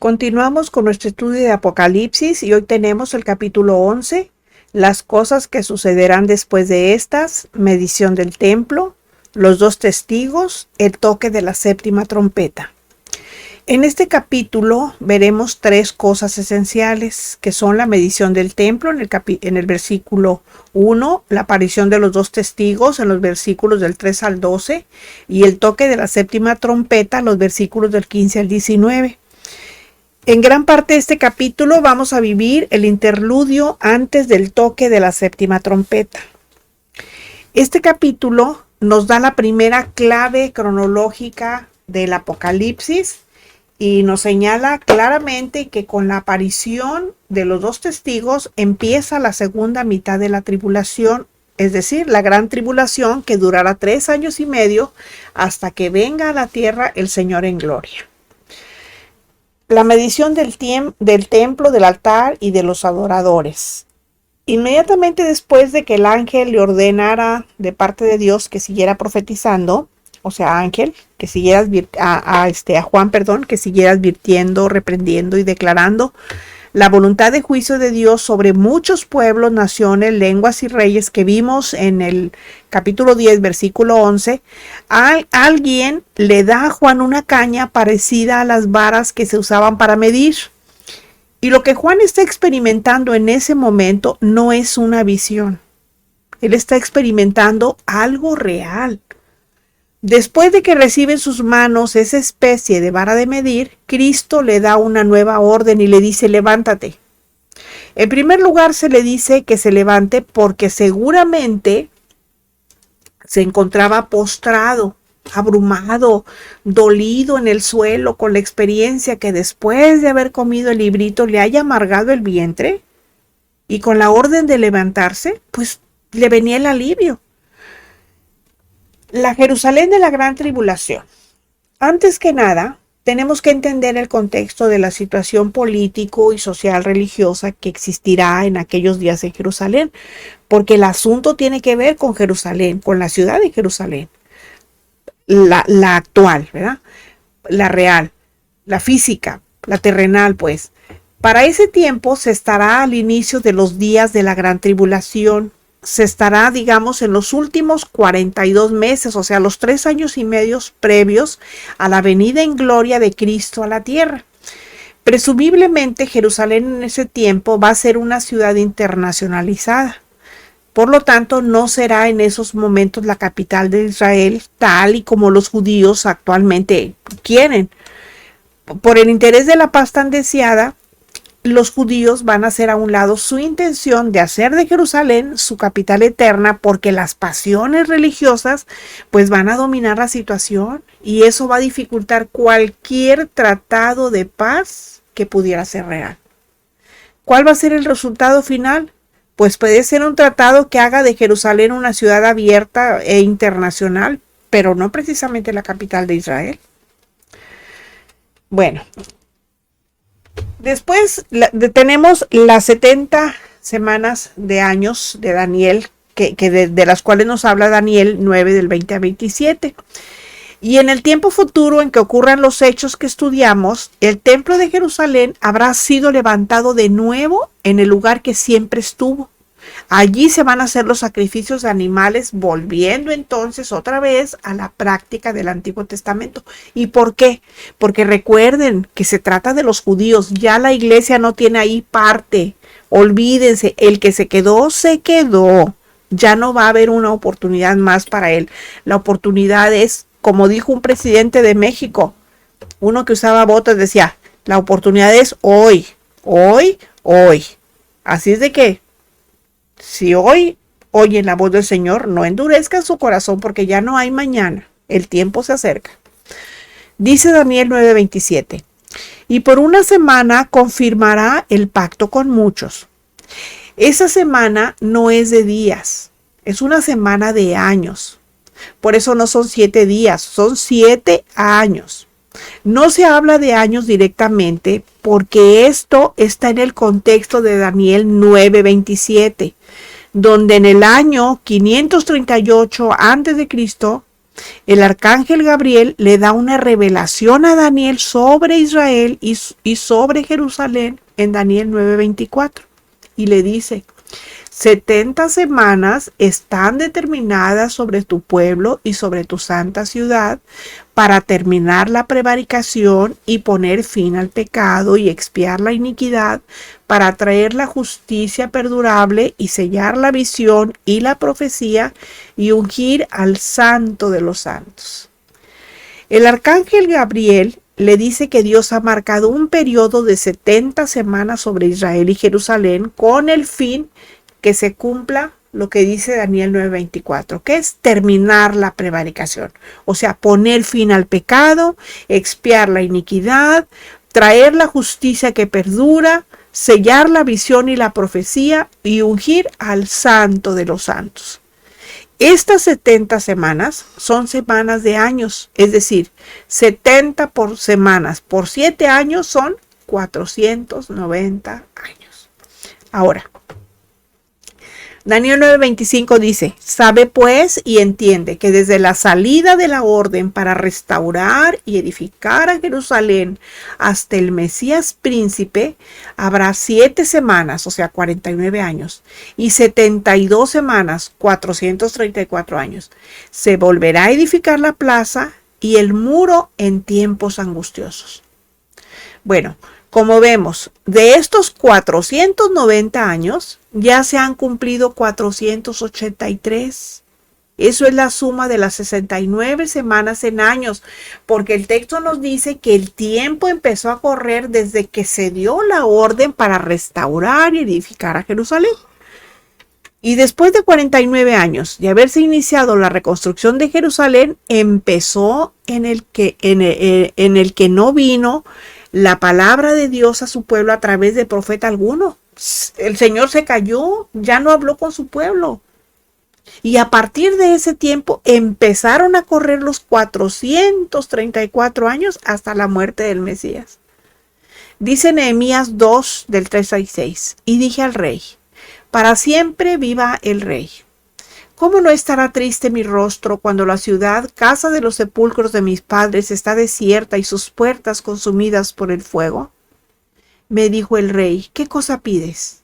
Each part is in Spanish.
Continuamos con nuestro estudio de Apocalipsis y hoy tenemos el capítulo 11, las cosas que sucederán después de estas, medición del templo, los dos testigos, el toque de la séptima trompeta. En este capítulo veremos tres cosas esenciales, que son la medición del templo en el versículo 1, la aparición de los dos testigos en los versículos del 3 al 12 y el toque de la séptima trompeta en los versículos del 15 al 19. En gran parte de este capítulo vamos a vivir el interludio antes del toque de la séptima trompeta. Este capítulo nos da la primera clave cronológica del Apocalipsis y nos señala claramente que con la aparición de los dos testigos empieza la segunda mitad de la tribulación, es decir, la gran tribulación que durará 3 años y medio hasta que venga a la tierra el Señor en gloria. La medición del templo, del altar y de los adoradores. Inmediatamente después de que el ángel le ordenara de parte de Dios que siguiera profetizando, o sea, ángel, que siguiera a Juan, que siguiera advirtiendo, reprendiendo y declarando la voluntad de juicio de Dios sobre muchos pueblos, naciones, lenguas y reyes que vimos en el capítulo 10, versículo 11, alguien le da a Juan una caña parecida a las varas que se usaban para medir. Y lo que Juan está experimentando en ese momento no es una visión. Él está experimentando algo real. Después de que recibe en sus manos esa especie de vara de medir, Cristo le da una nueva orden y le dice: levántate. En primer lugar, se le dice que se levante porque seguramente se encontraba postrado, abrumado, dolido en el suelo con la experiencia que después de haber comido el librito le haya amargado el vientre, y con la orden de levantarse, pues le venía el alivio. La Jerusalén de la gran tribulación. Antes que nada, tenemos que entender el contexto de la situación político y social religiosa que existirá en aquellos días en Jerusalén, porque el asunto tiene que ver con Jerusalén, con la ciudad de Jerusalén, la actual, ¿verdad? La real, la física, la terrenal, pues. Para ese tiempo se estará al inicio de los días de la gran tribulación. Se estará, digamos, en los últimos 42 meses, o sea, los 3 años y medio previos a la venida en gloria de Cristo a la tierra. Presumiblemente, Jerusalén en ese tiempo va a ser una ciudad internacionalizada. Por lo tanto, no será en esos momentos la capital de Israel, tal y como los judíos actualmente quieren. Por el interés de la paz tan deseada, los judíos van a hacer a un lado su intención de hacer de Jerusalén su capital eterna, porque las pasiones religiosas pues van a dominar la situación y eso va a dificultar cualquier tratado de paz que pudiera ser real. ¿Cuál va a ser el resultado final? Pues puede ser un tratado que haga de Jerusalén una ciudad abierta e internacional, pero no precisamente la capital de Israel. Bueno, después tenemos las 70 semanas de años de Daniel, de las cuales nos habla Daniel 9 del 20 al 27. Y en el tiempo futuro en que ocurran los hechos que estudiamos, el templo de Jerusalén habrá sido levantado de nuevo en el lugar que siempre estuvo. Allí se van a hacer los sacrificios de animales, volviendo entonces otra vez a la práctica del Antiguo Testamento. ¿Y por qué? Porque recuerden que se trata de los judíos, ya la iglesia no tiene ahí parte. Olvídense, el que se quedó, ya no va a haber una oportunidad más para él. La oportunidad es, como dijo un presidente de México, uno que usaba botas, decía, la oportunidad es hoy, hoy, hoy. Así es de que, si hoy oyen la voz del Señor, no endurezcan su corazón porque ya no hay mañana. El tiempo se acerca. Dice Daniel 9:27. Y por una semana confirmará el pacto con muchos. Esa semana no es de días, es una semana de años. Por eso no son 7 días, son 7 años. No se habla de años directamente porque esto está en el contexto de Daniel 9:27, donde en el año 538 a.C., El arcángel Gabriel le da una revelación a Daniel sobre Israel y sobre Jerusalén en Daniel 9:24. Y le dice: 70 semanas están determinadas sobre tu pueblo y sobre tu santa ciudad para terminar la prevaricación y poner fin al pecado y expiar la iniquidad, para traer la justicia perdurable y sellar la visión y la profecía y ungir al santo de los santos. El arcángel Gabriel le dice que Dios ha marcado un periodo de 70 semanas sobre Israel y Jerusalén con el fin que se cumpla lo que dice Daniel 9:24, que es terminar la prevaricación, o sea, poner fin al pecado, expiar la iniquidad, traer la justicia que perdura, sellar la visión y la profecía y ungir al santo de los santos. Estas 70 semanas son semanas de años, es decir, 70 por semanas por 7 años son 490 años. Ahora, Daniel 9:25 dice: sabe pues y entiende que desde la salida de la orden para restaurar y edificar a Jerusalén hasta el Mesías príncipe habrá 7 semanas, o sea 49 años, y 72 semanas, 434 años. Se volverá a edificar la plaza y el muro en tiempos angustiosos. Bueno, como vemos, de estos 490 años, ya se han cumplido 483. Eso es la suma de las 69 semanas en años, porque el texto nos dice que el tiempo empezó a correr desde que se dio la orden para restaurar y edificar a Jerusalén. Y después de 49 años de haberse iniciado la reconstrucción de Jerusalén, empezó en el que no vino la palabra de Dios a su pueblo a través de profeta alguno. El Señor se calló, ya no habló con su pueblo. Y a partir de ese tiempo empezaron a correr los 434 años hasta la muerte del Mesías. Dice Nehemías 2, del 3 al 6, y dije al rey: para siempre viva el rey. ¿Cómo no estará triste mi rostro cuando la ciudad, casa de los sepulcros de mis padres, está desierta y sus puertas consumidas por el fuego? Me dijo el rey: ¿qué cosa pides?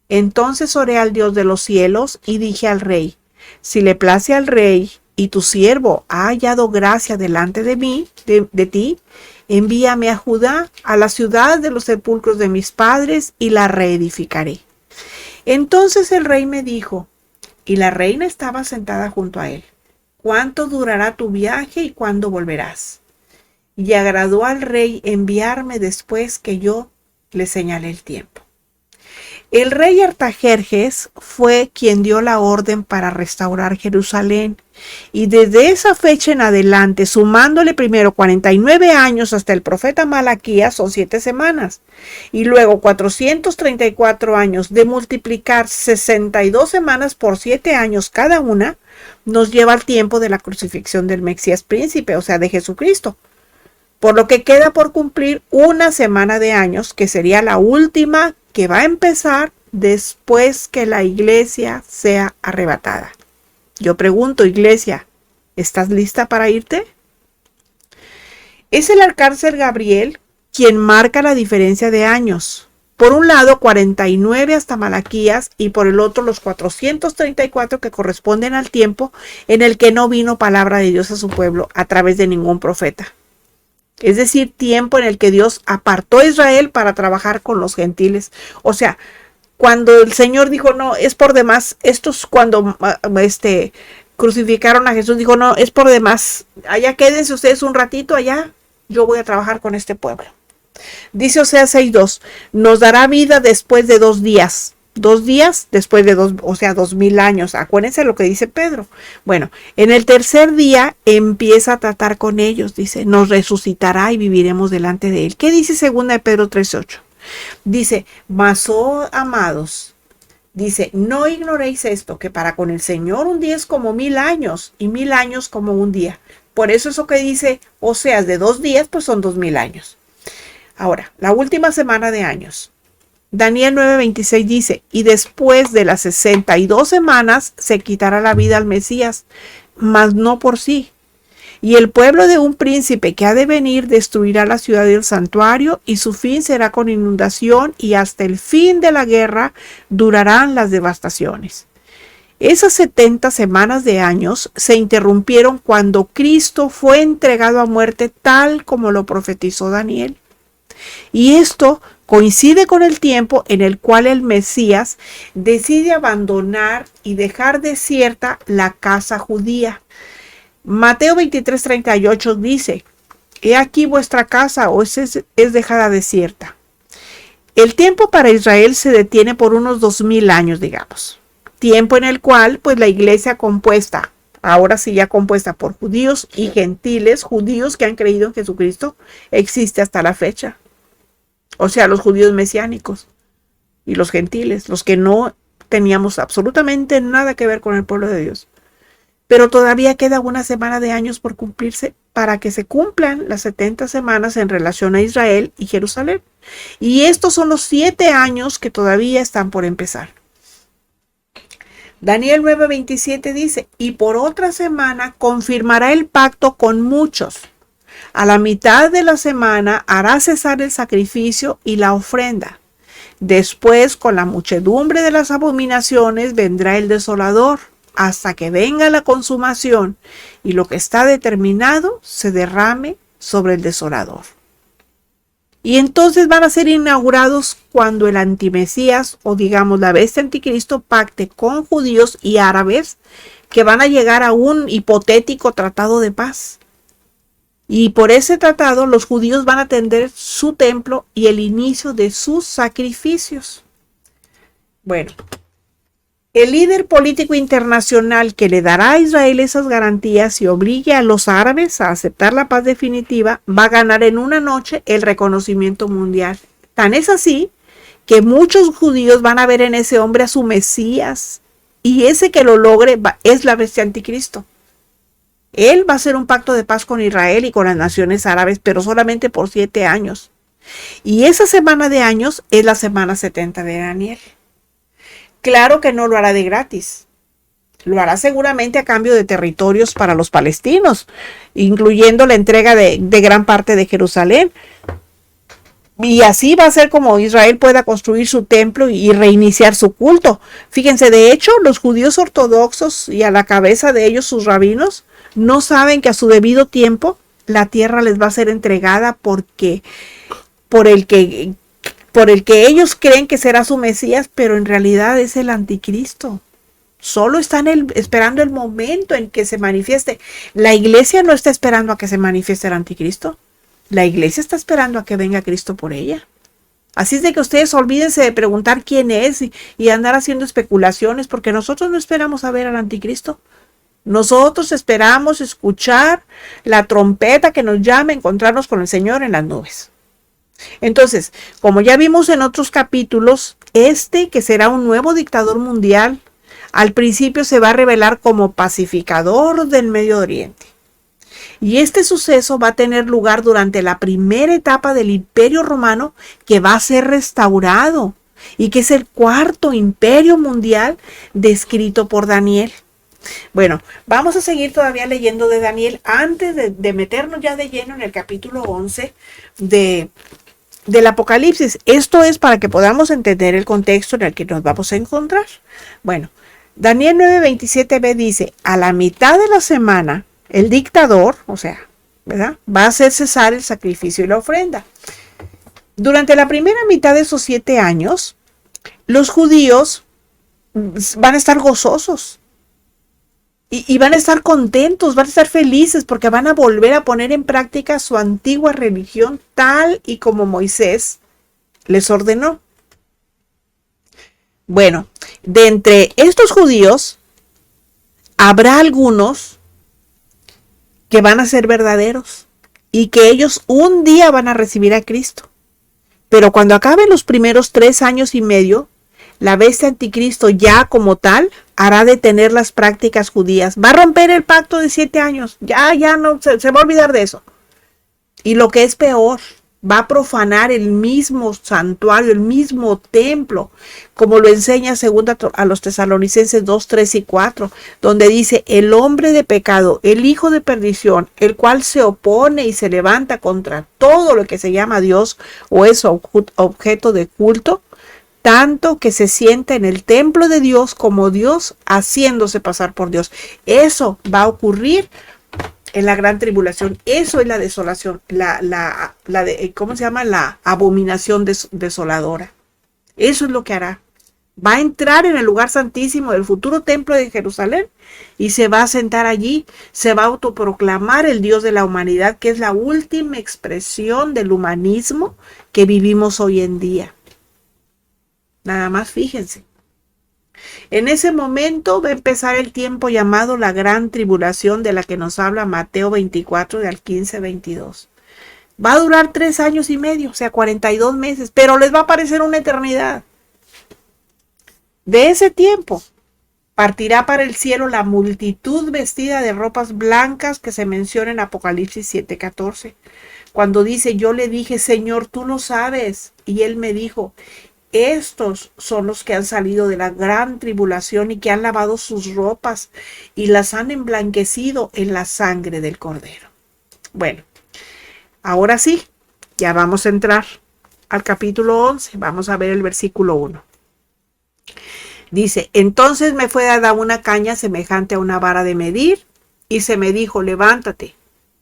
Entonces oré al Dios de los cielos y dije al rey: si le place al rey y tu siervo ha hallado gracia delante de mí, de ti, envíame a Judá, a la ciudad de los sepulcros de mis padres, y la reedificaré. Entonces el rey me dijo, y la reina estaba sentada junto a él: ¿cuánto durará tu viaje y cuándo volverás? Y agradó al rey enviarme después que yo le señalé el tiempo. El rey Artajerjes fue quien dio la orden para restaurar Jerusalén, y desde esa fecha en adelante, sumándole primero 49 años hasta el profeta Malaquías, son 7 semanas, y luego 434 años, de multiplicar 62 semanas por 7 años cada una, nos lleva al tiempo de la crucifixión del Mesías príncipe, o sea, de Jesucristo. Por lo que queda por cumplir una semana de años, que sería la última, que va a empezar después que la iglesia sea arrebatada. Yo pregunto, iglesia, ¿estás lista para irte? Es el arcángel Gabriel quien marca la diferencia de años. Por un lado, 49 hasta Malaquías, y por el otro los 434 que corresponden al tiempo en el que no vino palabra de Dios a su pueblo a través de ningún profeta. Es decir, tiempo en el que Dios apartó a Israel para trabajar con los gentiles. O sea, cuando el Señor dijo, no, es por demás, estos cuando crucificaron a Jesús, dijo, no, es por demás, allá quédense ustedes un ratito, allá yo voy a trabajar con este pueblo. Dice Oseas 6:2, nos dará vida después de 2 días. 2 días después de 2000 años. Acuérdense lo que dice Pedro. Bueno, en el tercer día empieza a tratar con ellos. Dice, nos resucitará y viviremos delante de él. ¿Qué dice 2 de Pedro 3:8? Dice, mas oh amados, dice, no ignoréis esto, que para con el Señor un día es como 1000 años y 1000 años como un día. Por eso eso que dice Oseas de 2 días, pues son 2000 años. Ahora, la última semana de años. Daniel 9:26 dice, y después de las 62 semanas se quitará la vida al Mesías, mas no por sí. Y el pueblo de un príncipe que ha de venir destruirá la ciudad y el santuario, y su fin será con inundación, y hasta el fin de la guerra durarán las devastaciones. Esas 70 semanas de años se interrumpieron cuando Cristo fue entregado a muerte tal como lo profetizó Daniel. Y esto coincide con el tiempo en el cual el Mesías decide abandonar y dejar desierta la casa judía. Mateo 23:38 dice: He aquí vuestra casa os es dejada desierta. El tiempo para Israel se detiene por unos 2000 años, digamos. Tiempo en el cual, pues, la iglesia compuesta, ahora sí ya compuesta por judíos y gentiles, judíos que han creído en Jesucristo, existe hasta la fecha. O sea, los judíos mesiánicos y los gentiles, los que no teníamos absolutamente nada que ver con el pueblo de Dios. Pero todavía queda una semana de años por cumplirse para que se cumplan las 70 semanas en relación a Israel y Jerusalén. Y estos son los 7 años que todavía están por empezar. Daniel 9:27 dice: Y por otra semana confirmará el pacto con muchos. A la mitad de la semana hará cesar el sacrificio y la ofrenda. Después, con la muchedumbre de las abominaciones, vendrá el desolador, hasta que venga la consumación y lo que está determinado se derrame sobre el desolador. Y entonces van a ser inaugurados cuando el antimesías, o digamos la bestia anticristo, pacte con judíos y árabes que van a llegar a un hipotético tratado de paz. Y por ese tratado los judíos van a atender su templo y el inicio de sus sacrificios. Bueno, el líder político internacional que le dará a Israel esas garantías y obligue a los árabes a aceptar la paz definitiva va a ganar en una noche el reconocimiento mundial. Tan es así que muchos judíos van a ver en ese hombre a su Mesías, y ese que lo logre es la bestia anticristo. Él va a hacer un pacto de paz con Israel y con las naciones árabes, pero solamente por 7 años. Y esa semana de años es la semana 70 de Daniel. Claro que no lo hará de gratis. Lo hará seguramente a cambio de territorios para los palestinos, incluyendo la entrega de gran parte de Jerusalén. Y así va a ser como Israel pueda construir su templo y reiniciar su culto. Fíjense, de hecho, los judíos ortodoxos y a la cabeza de ellos sus rabinos no saben que a su debido tiempo la tierra les va a ser entregada por el que ellos creen que será su Mesías, pero en realidad es el anticristo. Solo están esperando el momento en que se manifieste. La iglesia no está esperando a que se manifieste el anticristo. La iglesia está esperando a que venga Cristo por ella. Así es de que ustedes olvídense de preguntar quién es y andar haciendo especulaciones, porque nosotros no esperamos a ver al anticristo. Nosotros esperamos escuchar la trompeta que nos llame a encontrarnos con el Señor en las nubes. Entonces, como ya vimos en otros capítulos, que será un nuevo dictador mundial, al principio se va a revelar como pacificador del Medio Oriente. Y este suceso va a tener lugar durante la primera etapa del Imperio Romano, que va a ser restaurado y que es el 4º imperio mundial descrito por Daniel. Bueno, vamos a seguir todavía leyendo de Daniel antes de meternos ya de lleno en el capítulo 11 del Apocalipsis. Esto es para que podamos entender el contexto en el que nos vamos a encontrar. Bueno, Daniel 9:27b dice: a la mitad de la semana, el dictador, o sea, ¿verdad?, va a hacer cesar el sacrificio y la ofrenda. Durante la primera mitad de esos 7 años, los judíos van a estar gozosos. Y van a estar contentos, van a estar felices porque van a volver a poner en práctica su antigua religión tal y como Moisés les ordenó. Bueno, de entre estos judíos habrá algunos que van a ser verdaderos y que ellos un día van a recibir a Cristo. Pero cuando acaben los primeros 3 años y medio, la bestia anticristo ya como tal hará detener las prácticas judías. Va a romper el pacto de 7 años. Ya no, se va a olvidar de eso. Y lo que es peor, Va a profanar el mismo santuario, el mismo templo, como lo enseña segunda a los Tesalonicenses 2, 3 y 4, donde dice: el hombre de pecado, el hijo de perdición, el cual se opone y se levanta contra todo lo que se llama Dios o es objeto de culto, tanto que se sienta en el templo de Dios como Dios, haciéndose pasar por Dios. Eso va a ocurrir en la gran tribulación. Eso es la desolación, ¿cómo se llama? La abominación desoladora. Eso es lo que hará. Va a entrar en el lugar santísimo del futuro templo de Jerusalén y se va a sentar allí, se va a autoproclamar el Dios de la humanidad, que es la última expresión del humanismo que vivimos hoy en día. Nada más fíjense. En ese momento va a empezar el tiempo llamado la gran tribulación, de la que nos habla Mateo 24 del 15 al 22. Va a durar 3 años y medio, o sea, 42 meses, pero les va a parecer una eternidad. De ese tiempo partirá para el cielo la multitud vestida de ropas blancas que se menciona en Apocalipsis 7:14. Cuando dice: yo le dije, Señor, tú lo sabes. Y él me dijo: estos son los que han salido de la gran tribulación y que han lavado sus ropas y las han emblanquecido en la sangre del Cordero. Bueno, ahora sí, ya vamos a entrar al capítulo 11. Vamos a ver el versículo 1. Dice: entonces me fue dada una caña semejante a una vara de medir, y se me dijo: levántate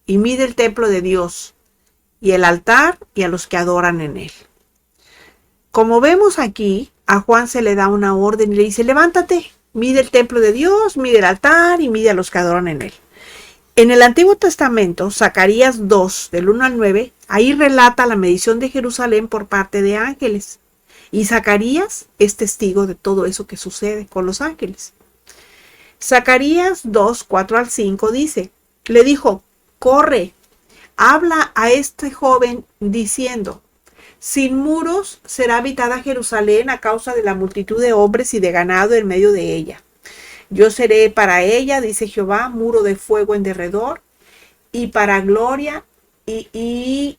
y mide el templo de Dios y el altar y a los que adoran en él. Como vemos aquí, a Juan se le da una orden y le dice: levántate, mide el templo de Dios, mide el altar y mide a los que adoran en él. En el Antiguo Testamento, Zacarías 2, del 1 al 9, ahí relata la medición de Jerusalén por parte de ángeles. Y Zacarías es testigo de todo eso que sucede con los ángeles. Zacarías 2, 4 al 5 dice: le dijo: corre, habla a este joven diciendo: sin muros será habitada Jerusalén a causa de la multitud de hombres y de ganado en medio de ella. Yo seré para ella, dice Jehová, muro de fuego en derredor, y para gloria, y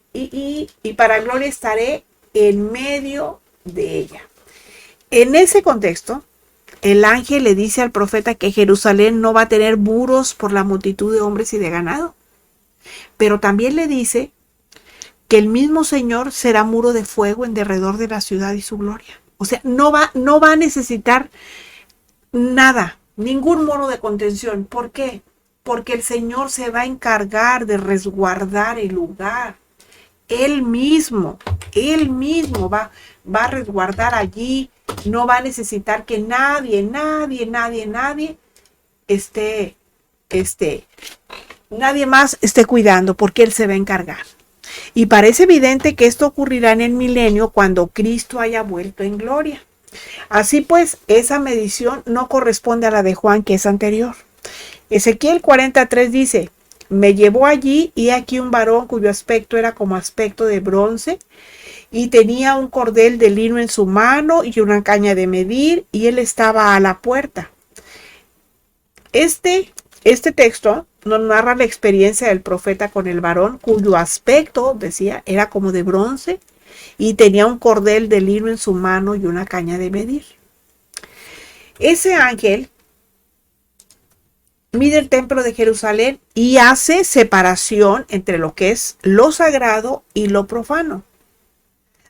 para gloria estaré en medio de ella. En ese contexto, el ángel le dice al profeta que Jerusalén no va a tener muros por la multitud de hombres y de ganado. Pero también le dice que el mismo Señor será muro de fuego en derredor de la ciudad y su gloria. O sea, no va a necesitar nada, ningún muro de contención. ¿Por qué? Porque el Señor se va a encargar de resguardar el lugar. Él mismo va a resguardar allí. No va a necesitar que nadie más esté cuidando, porque Él se va a encargar. Y parece evidente que esto ocurrirá en el milenio, cuando Cristo haya vuelto en gloria. Así pues, esa medición no corresponde a la de Juan, que es anterior. Ezequiel 43 dice: me llevó allí y aquí un varón cuyo aspecto era como aspecto de bronce, y tenía un cordel de lino en su mano y una caña de medir, y él estaba a la puerta. Este texto nos narra la experiencia del profeta con el varón cuyo aspecto, decía, era como de bronce y tenía un cordel de lino en su mano y una caña de medir. Ese ángel mide el templo de Jerusalén y hace separación entre lo que es lo sagrado y lo profano.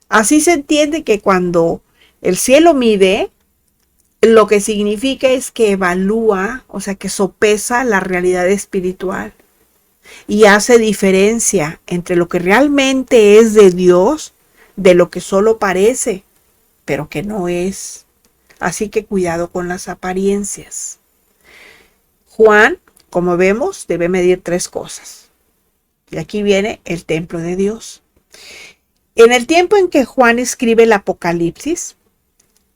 Así se entiende que cuando el cielo mide, lo que significa es que evalúa, o sea, que sopesa la realidad espiritual y hace diferencia entre lo que realmente es de Dios de lo que solo parece, pero que no es. Así que cuidado con las apariencias. Juan, como vemos, debe medir 3 cosas. Y aquí viene el templo de Dios. En el tiempo en que Juan escribe el Apocalipsis,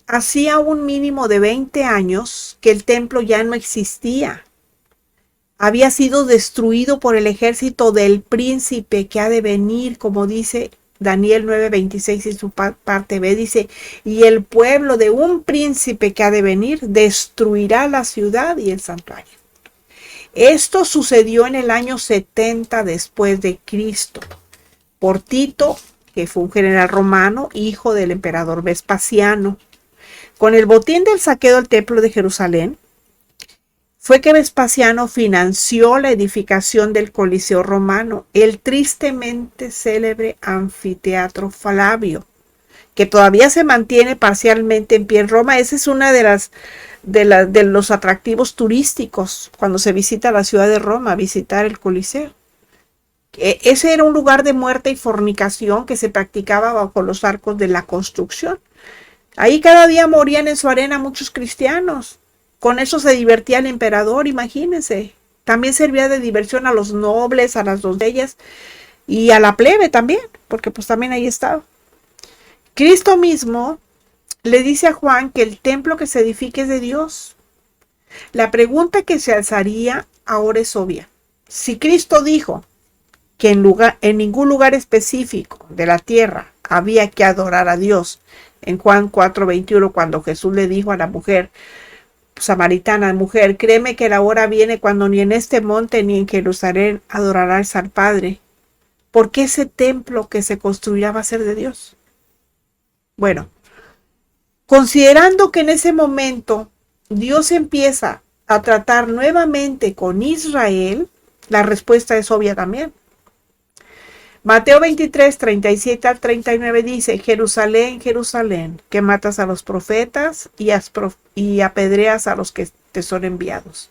hacía un mínimo de 20 años que el templo ya no existía. Había sido destruido por el ejército del príncipe que ha de venir, como dice Daniel 9:26 en su parte B, dice: y el pueblo de un príncipe que ha de venir destruirá la ciudad y el santuario. Esto sucedió en el año 70 después de Cristo, por Tito que fue un general romano, hijo del emperador Vespasiano. Con el botín del saqueo del templo de Jerusalén, fue que Vespasiano financió la edificación del Coliseo romano, el tristemente célebre anfiteatro Flavio, que todavía se mantiene parcialmente en pie en Roma. Ese es una de los atractivos turísticos cuando se visita la ciudad de Roma, visitar el Coliseo. Ese era un lugar de muerte y fornicación que se practicaba bajo los arcos de la construcción. Ahí cada día morían en su arena muchos cristianos. Con eso se divertía el emperador, imagínense. También servía de diversión a los nobles, a las doncellas y a la plebe también, porque pues también ahí estaba. Cristo mismo le dice a Juan que el templo que se edifique es de Dios. La pregunta que se alzaría ahora es obvia. Si Cristo dijo que en ningún lugar específico de la tierra había que adorar a Dios, en Juan 4:21, cuando Jesús le dijo a la mujer samaritana, mujer, créeme que la hora viene cuando ni en este monte ni en Jerusalén adorarás al Padre, porque ese templo que se construirá va a ser de Dios. Bueno, considerando que en ese momento Dios empieza a tratar nuevamente con Israel, la respuesta es obvia también. Mateo 23, 37 al 39 dice, Jerusalén, Jerusalén, que matas a los profetas y apedreas a los que te son enviados.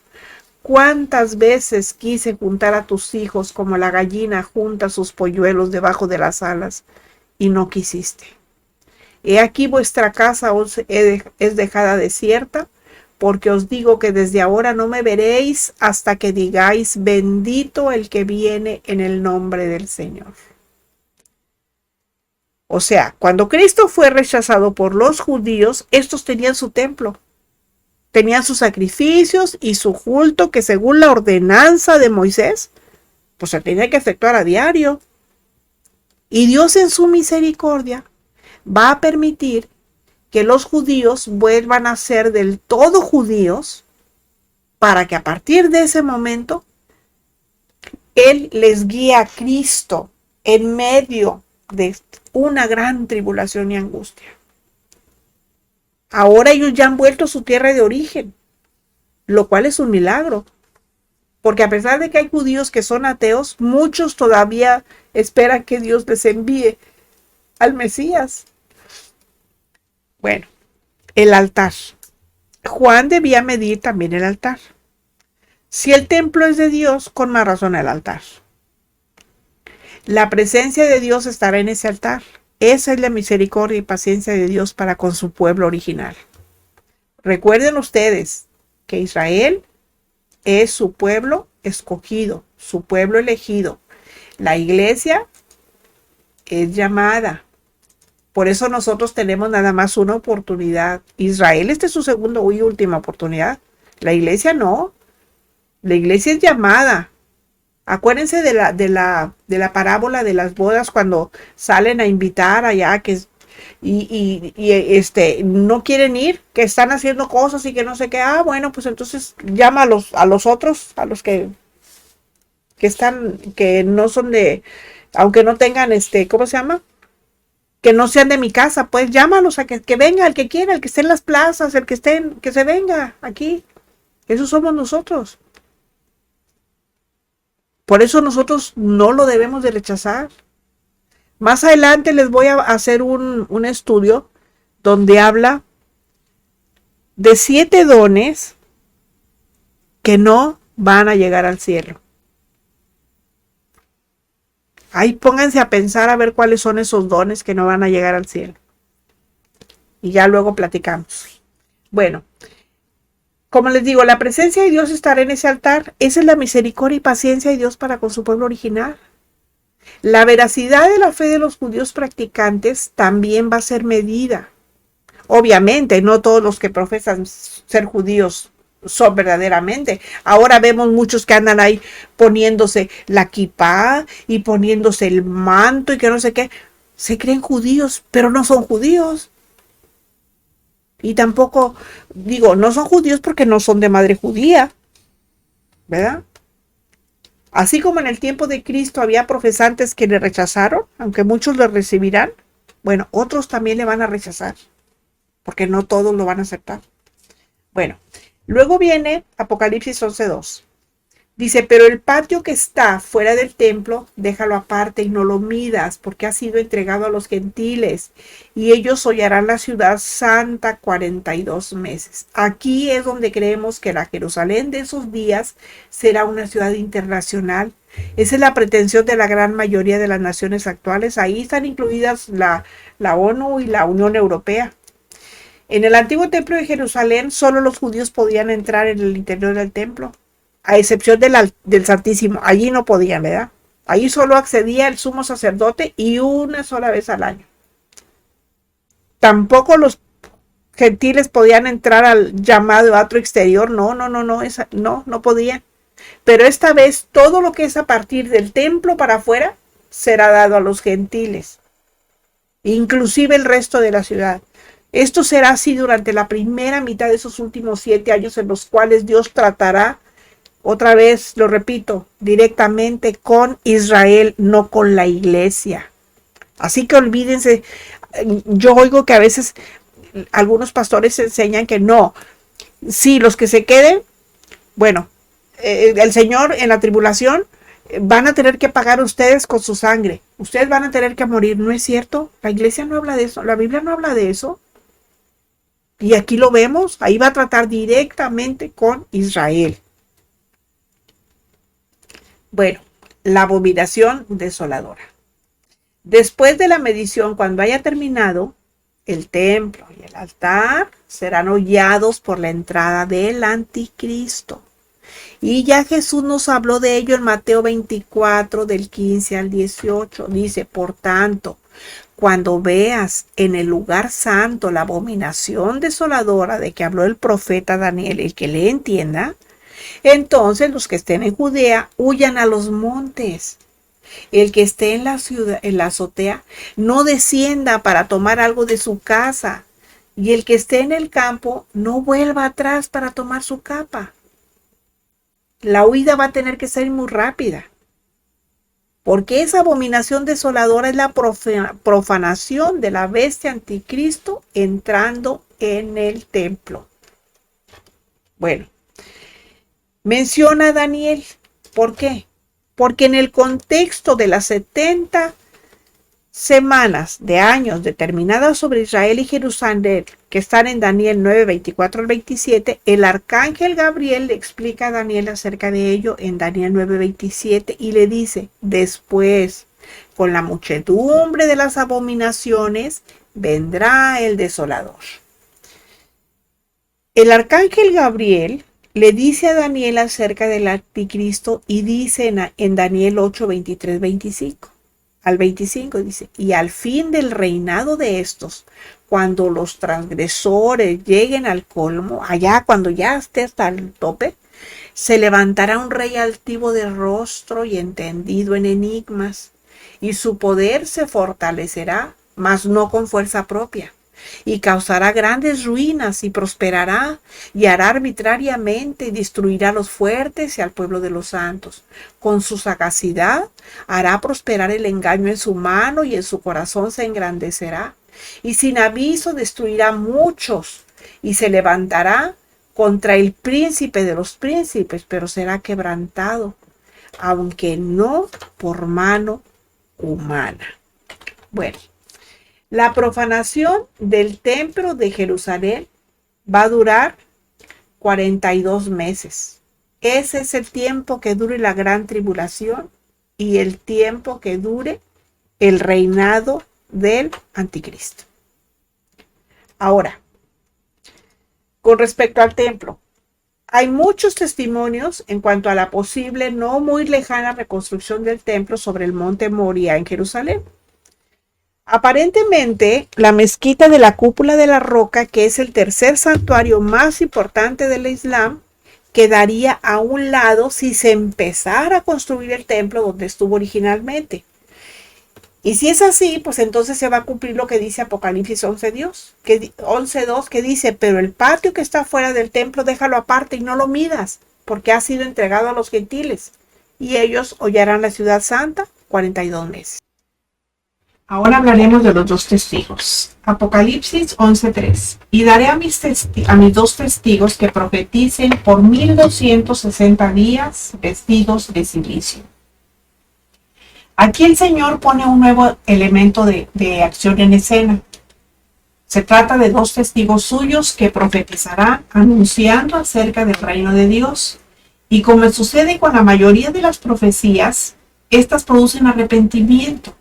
¿Cuántas veces quise juntar a tus hijos como la gallina junta sus polluelos debajo de las alas y no quisiste? He aquí vuestra casa es dejada desierta, porque os digo que desde ahora no me veréis hasta que digáis, bendito el que viene en el nombre del Señor. O sea, cuando Cristo fue rechazado por los judíos, estos tenían su templo, tenían sus sacrificios y su culto que según la ordenanza de Moisés, pues se tenía que efectuar a diario. Y Dios en su misericordia va a permitir que los judíos vuelvan a ser del todo judíos para que a partir de ese momento Él les guíe a Cristo en medio de una gran tribulación y angustia. Ahora ellos ya han vuelto a su tierra de origen, lo cual es un milagro, porque a pesar de que hay judíos que son ateos, muchos todavía esperan que Dios les envíe al Mesías. Bueno, el altar. Juan debía medir también el altar. Si el templo es de Dios, con más razón el altar. La presencia de Dios estará en ese altar. Esa es la misericordia y paciencia de Dios para con su pueblo original. Recuerden ustedes que Israel es su pueblo escogido, su pueblo elegido. La iglesia es llamada. Por eso nosotros tenemos nada más una oportunidad. Israel, esta es su segunda y última oportunidad. La iglesia no. La iglesia es llamada. Acuérdense de la parábola de las bodas cuando salen a invitar allá no quieren ir, que están haciendo cosas y que no sé qué. Bueno, pues entonces llama a los otros, a los que no son aunque no tengan ¿cómo se llama? Que no sean de mi casa, pues llámalos a que venga, el que quiera, el que esté en las plazas, que se venga aquí. Esos somos nosotros. Por eso nosotros no lo debemos de rechazar. Más adelante les voy a hacer un estudio donde habla de 7 dones que no van a llegar al cielo. Ahí pónganse a pensar a ver cuáles son esos dones que no van a llegar al cielo. Y ya luego platicamos. Bueno, como les digo, la presencia de Dios estará en ese altar. Esa es la misericordia y paciencia de Dios para con su pueblo original. La veracidad de la fe de los judíos practicantes también va a ser medida. Obviamente, no todos los que profesan ser judíos son verdaderamente. Ahora vemos muchos que andan ahí poniéndose la kipá y poniéndose el manto y que no sé qué. Se creen judíos, pero no son judíos. Y tampoco, no son judíos porque no son de madre judía, ¿verdad? Así como en el tiempo de Cristo había profesantes que le rechazaron, aunque muchos le recibirán, bueno, otros también le van a rechazar, porque no todos lo van a aceptar. Bueno, luego viene Apocalipsis 11:2. Dice, pero el patio que está fuera del templo, déjalo aparte y no lo midas, porque ha sido entregado a los gentiles, y ellos hollarán la ciudad santa 42 meses. Aquí es donde creemos que la Jerusalén de esos días será una ciudad internacional. Esa es la pretensión de la gran mayoría de las naciones actuales. Ahí están incluidas la ONU y la Unión Europea. En el antiguo templo de Jerusalén, solo los judíos podían entrar en el interior del templo, a excepción del Santísimo. Allí no podían, ¿verdad? Allí solo accedía el sumo sacerdote y una sola vez al año. Tampoco los gentiles podían entrar al llamado atrio exterior. No podían. Pero esta vez todo lo que es a partir del templo para afuera será dado a los gentiles, inclusive el resto de la ciudad. Esto será así durante la primera mitad de esos últimos 7 años en los cuales Dios tratará, otra vez lo repito, directamente con Israel, no con la iglesia. Así que olvídense, yo oigo que a veces algunos pastores enseñan que no, sí, los que se queden, bueno, el Señor en la tribulación van a tener que pagar ustedes con su sangre, ustedes van a tener que morir. No es cierto, la iglesia no habla de eso, la Biblia no habla de eso. Y aquí lo vemos, ahí va a tratar directamente con Israel. Bueno, la abominación desoladora. Después de la medición, cuando haya terminado, el templo y el altar serán hollados por la entrada del anticristo. Y ya Jesús nos habló de ello en Mateo 24, del 15 al 18. Dice, por tanto, cuando veas en el lugar santo la abominación desoladora de que habló el profeta Daniel, el que le entienda, entonces los que estén en Judea huyan a los montes. El que esté en la ciudad, en la azotea, no descienda para tomar algo de su casa. Y el que esté en el campo, no vuelva atrás para tomar su capa. La huida va a tener que ser muy rápida, porque esa abominación desoladora es la profanación de la bestia anticristo entrando en el templo. Bueno, menciona a Daniel. ¿Por qué? Porque en el contexto de las 70 semanas de años determinadas sobre Israel y Jerusalén, que están en Daniel 9, 24 al 27, el arcángel Gabriel le explica a Daniel acerca de ello en Daniel 9, 27 y le dice, después, con la muchedumbre de las abominaciones, vendrá el desolador. El arcángel Gabriel le dice a Daniel acerca del anticristo y dice en Daniel 8, 23, 25. Al 25 dice, y al fin del reinado de estos, cuando los transgresores lleguen al colmo, allá cuando ya esté hasta el tope, se levantará un rey altivo de rostro y entendido en enigmas, y su poder se fortalecerá, mas no con fuerza propia, y causará grandes ruinas y prosperará y hará arbitrariamente y destruirá a los fuertes y al pueblo de los santos. Con su sagacidad hará prosperar el engaño en su mano y en su corazón se engrandecerá. Y sin aviso destruirá muchos y se levantará contra el príncipe de los príncipes, pero será quebrantado, aunque no por mano humana. Bueno. La profanación del templo de Jerusalén va a durar 42 meses. Ese es el tiempo que dure la gran tribulación y el tiempo que dure el reinado del anticristo. Ahora, con respecto al templo, hay muchos testimonios en cuanto a la posible no muy lejana reconstrucción del templo sobre el monte Moria en Jerusalén. Aparentemente, la mezquita de la Cúpula de la Roca, que es el tercer santuario más importante del Islam, quedaría a un lado si se empezara a construir el templo donde estuvo originalmente. Y si es así, pues entonces se va a cumplir lo que dice Apocalipsis 11:2, que dice, pero el patio que está fuera del templo déjalo aparte y no lo midas, porque ha sido entregado a los gentiles. y ellos hollarán la ciudad santa 42 meses. Ahora hablaremos de los dos testigos. Apocalipsis 11:3. Y daré a mis dos testigos que profeticen por 1260 días vestidos de silicio. Aquí el Señor pone un nuevo elemento de acción en escena. Se trata de dos testigos suyos que profetizarán anunciando acerca del reino de Dios. Y como sucede con la mayoría de las profecías, estas producen arrepentimiento.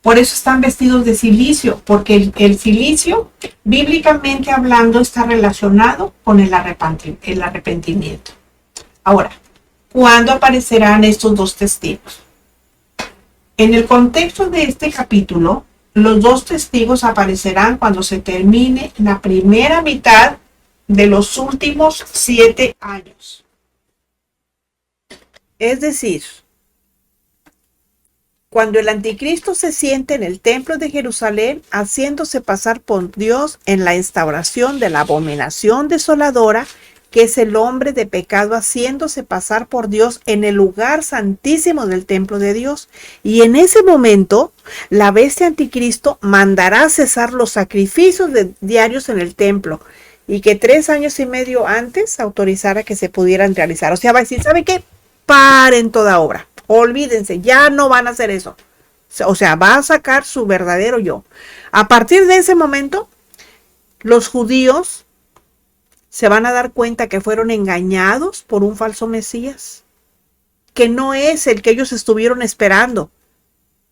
Por eso están vestidos de silicio, porque el silicio, bíblicamente hablando, está relacionado con el arrepentimiento. Ahora, ¿cuándo aparecerán estos dos testigos? En el contexto de este capítulo, los dos testigos aparecerán cuando se termine la primera mitad de los últimos 7 años. Es decir, cuando el anticristo se siente en el templo de Jerusalén, haciéndose pasar por Dios en la instauración de la abominación desoladora, que es el hombre de pecado haciéndose pasar por Dios en el lugar santísimo del templo de Dios. Y en ese momento, la bestia anticristo mandará cesar los sacrificios diarios en el templo, y que 3 años y medio antes autorizara que se pudieran realizar. O sea, va a decir, ¿sabe qué? Paren toda obra. Olvídense, ya no van a hacer eso. O sea, va a sacar su verdadero yo. A partir de ese momento, los judíos se van a dar cuenta que fueron engañados por un falso Mesías, que no es el que ellos estuvieron esperando.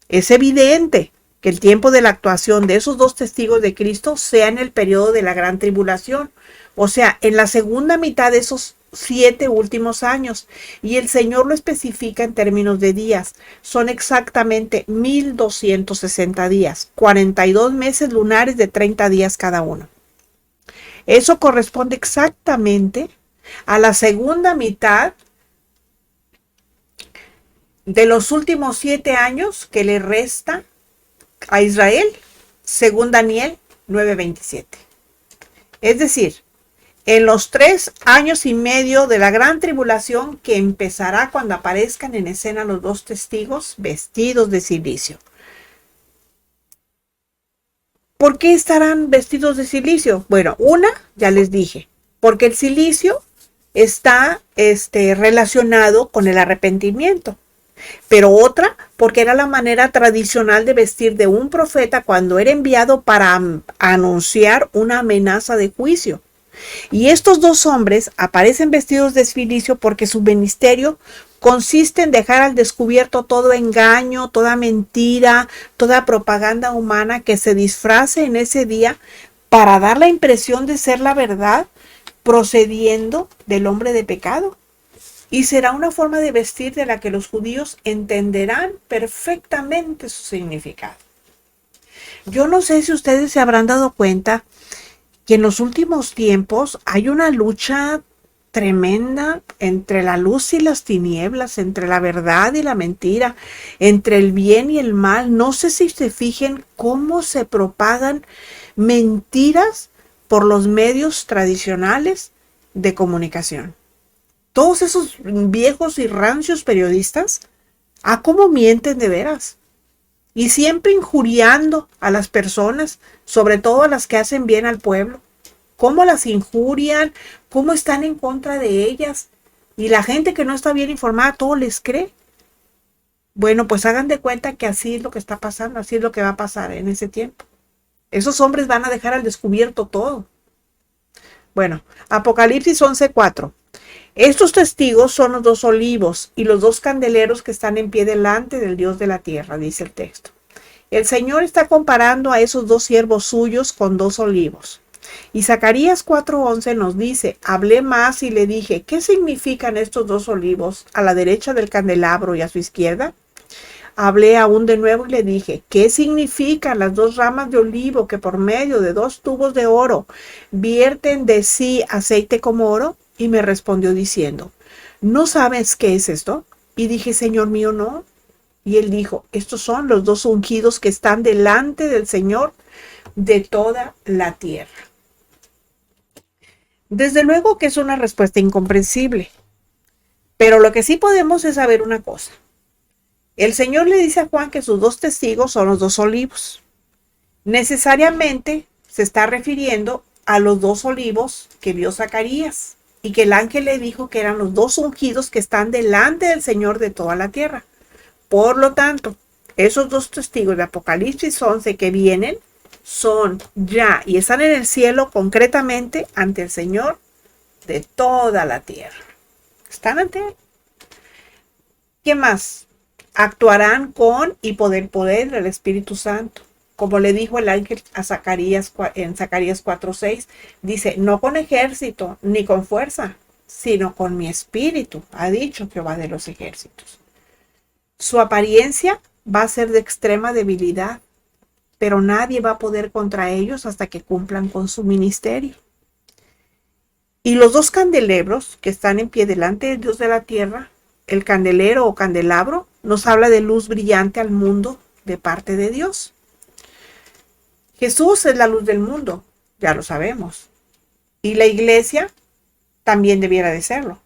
Es evidente que el tiempo de la actuación de esos dos testigos de Cristo sea en el periodo de la gran tribulación, o sea, en la segunda mitad de esos 7 últimos años, y el Señor lo especifica en términos de días. Son exactamente 1260 días, 42 meses lunares de 30 días cada uno. Eso corresponde exactamente a la segunda mitad de los últimos 7 años que le resta a Israel, según Daniel 9:27. Es decir, en los 3 años y medio de la gran tribulación, que empezará cuando aparezcan en escena los dos testigos vestidos de silicio. ¿Por qué estarán vestidos de silicio? Bueno, una, ya les dije, porque el silicio está relacionado con el arrepentimiento. Pero otra, porque era la manera tradicional de vestir de un profeta cuando era enviado para anunciar una amenaza de juicio. Y estos dos hombres aparecen vestidos de silicio porque su ministerio consiste en dejar al descubierto todo engaño, toda mentira, toda propaganda humana que se disfrace en ese día para dar la impresión de ser la verdad, procediendo del hombre de pecado. Y será una forma de vestir de la que los judíos entenderán perfectamente su significado. Yo no sé si ustedes se habrán dado cuenta que en los últimos tiempos hay una lucha tremenda entre la luz y las tinieblas, entre la verdad y la mentira, entre el bien y el mal. No sé si se fijen cómo se propagan mentiras por los medios tradicionales de comunicación. Todos esos viejos y rancios periodistas, ¿a cómo mienten de veras? Y siempre injuriando a las personas, sobre todo a las que hacen bien al pueblo. Cómo las injurian, cómo están en contra de ellas. Y la gente que no está bien informada, todo les cree. Bueno, pues hagan de cuenta que así es lo que está pasando, así es lo que va a pasar en ese tiempo. Esos hombres van a dejar al descubierto todo. Bueno, Apocalipsis 11:4. Estos testigos son los 2 olivos y los 2 candeleros que están en pie delante del Dios de la tierra, dice el texto. El Señor está comparando a esos 2 siervos suyos con 2 olivos. Y Zacarías 4:11 nos dice, hablé más y le dije, ¿qué significan estos 2 olivos a la derecha del candelabro y a su izquierda? Hablé aún de nuevo y le dije, ¿qué significan las 2 ramas de olivo que por medio de 2 tubos de oro vierten de sí aceite como oro? Y me respondió diciendo, ¿no sabes qué es esto? Y dije, Señor mío, no. Y él dijo, estos son los 2 ungidos que están delante del Señor de toda la tierra. Desde luego que es una respuesta incomprensible. Pero lo que sí podemos es saber una cosa. El Señor le dice a Juan que sus dos testigos son los dos olivos. Necesariamente se está refiriendo a los dos olivos que vio Zacarías y que el ángel le dijo que eran los dos ungidos que están delante del Señor de toda la tierra. Por lo tanto, esos dos testigos de Apocalipsis 11 que vienen son ya y están en el cielo concretamente ante el Señor de toda la tierra. Están ante él. ¿Qué más? Actuarán con y por el poder del Espíritu Santo. Como le dijo el ángel a Zacarías en Zacarías 4:6, dice, no con ejército ni con fuerza, sino con mi espíritu, ha dicho Jehová de los ejércitos. Su apariencia va a ser de extrema debilidad, pero nadie va a poder contra ellos hasta que cumplan con su ministerio. Y los dos candelebros que están en pie delante de Dios de la tierra, el candelero o candelabro, nos habla de luz brillante al mundo de parte de Dios. Jesús es la luz del mundo, ya lo sabemos. Y la iglesia también debiera de serlo.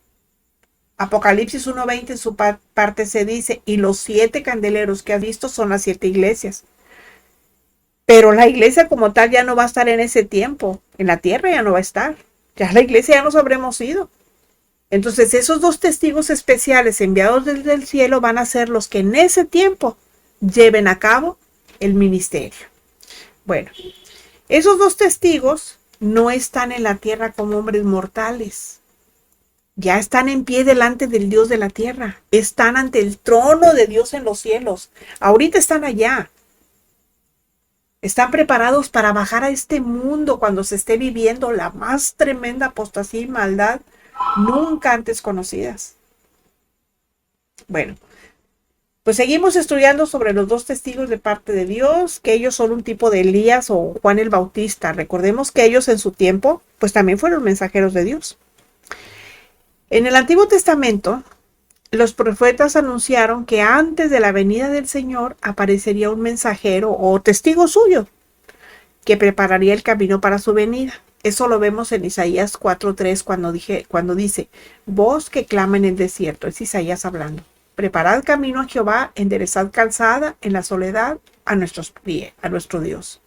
Apocalipsis 1:20 en su parte se dice, y los 7 candeleros que has visto son las 7 iglesias. Pero la iglesia como tal ya no va a estar en ese tiempo. En la tierra ya no va a estar. Ya la iglesia ya nos habremos ido. Entonces esos dos testigos especiales enviados desde el cielo van a ser los que en ese tiempo lleven a cabo el ministerio. Bueno, esos dos testigos no están en la tierra como hombres mortales. Ya están en pie delante del Dios de la tierra. Están ante el trono de Dios en los cielos. Ahorita están allá. Están preparados para bajar a este mundo cuando se esté viviendo la más tremenda apostasía y maldad nunca antes conocidas. Bueno, pues seguimos estudiando sobre los dos testigos de parte de Dios, que ellos son un tipo de Elías o Juan el Bautista. Recordemos que ellos en su tiempo, pues también fueron mensajeros de Dios. En el Antiguo Testamento, los profetas anunciaron que antes de la venida del Señor aparecería un mensajero o testigo suyo que prepararía el camino para su venida. Eso lo vemos en Isaías 4:3 cuando dice, voz que clama en el desierto. Es Isaías hablando. Preparad camino a Jehová, enderezad calzada en la soledad a nuestro Dios.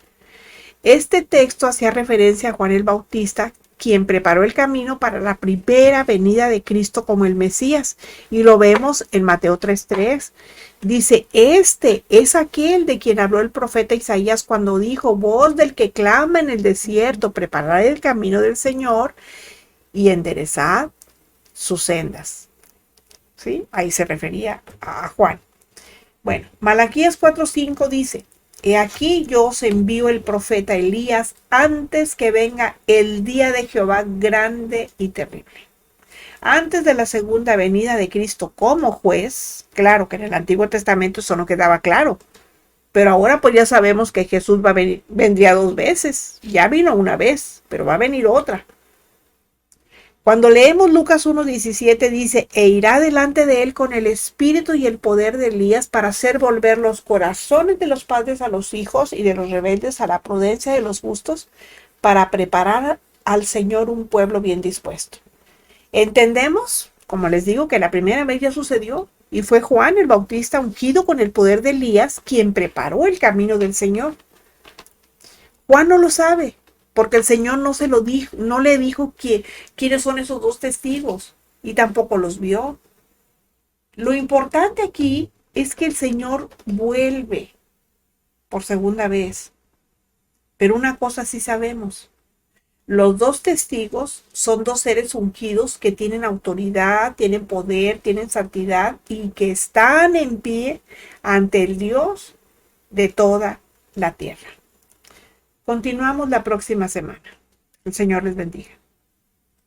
Este texto hacía referencia a Juan el Bautista, quien preparó el camino para la primera venida de Cristo como el Mesías. Y lo vemos en Mateo 3:3. Dice, este es aquel de quien habló el profeta Isaías cuando dijo, voz del que clama en el desierto, preparad el camino del Señor y enderezad sus sendas. ¿Sí? Ahí se refería a Juan. Bueno, Malaquías 4:5 dice, he aquí yo os envío el profeta Elías antes que venga el día de Jehová grande y terrible. Antes de la segunda venida de Cristo como juez, claro que en el Antiguo Testamento eso no quedaba claro, pero ahora pues ya sabemos que Jesús vendría 2 veces. Ya vino una vez, pero va a venir otra. Cuando leemos Lucas 1:17 dice, e irá delante de él con el espíritu y el poder de Elías para hacer volver los corazones de los padres a los hijos y de los rebeldes a la prudencia de los justos, para preparar al Señor un pueblo bien dispuesto. Entendemos, como les digo, que la primera vez ya sucedió y fue Juan el Bautista ungido con el poder de Elías quien preparó el camino del Señor. Juan no lo sabe, porque el Señor no se lo dijo, no le dijo quiénes son esos dos testigos y tampoco los vio. Lo importante aquí es que el Señor vuelve por segunda vez. Pero una cosa sí sabemos. Los dos testigos son dos seres ungidos que tienen autoridad, tienen poder, tienen santidad y que están en pie ante el Dios de toda la tierra. Continuamos la próxima semana. El Señor les bendiga.